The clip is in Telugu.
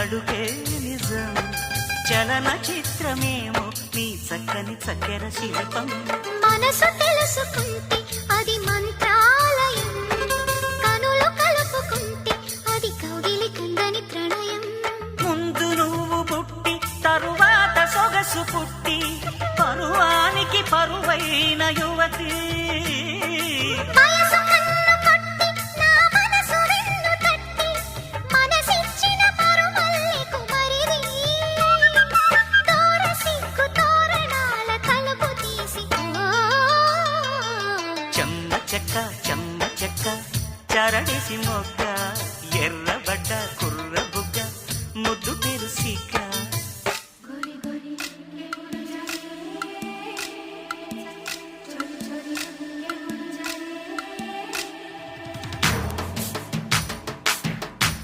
అడుగే నిజం చలన చిత్రమేమో నీ చక్కని చక్కెర శిల్పం మనసు తెలుసుకుంటే అది మంత్రాలయం కనులు కలుపుకుంటే అది కౌగిలి కందని ప్రణయం ముందు నువ్వు పుట్టి తరువాత సొగసు పుట్టి పరువానికి పరువైన యువతి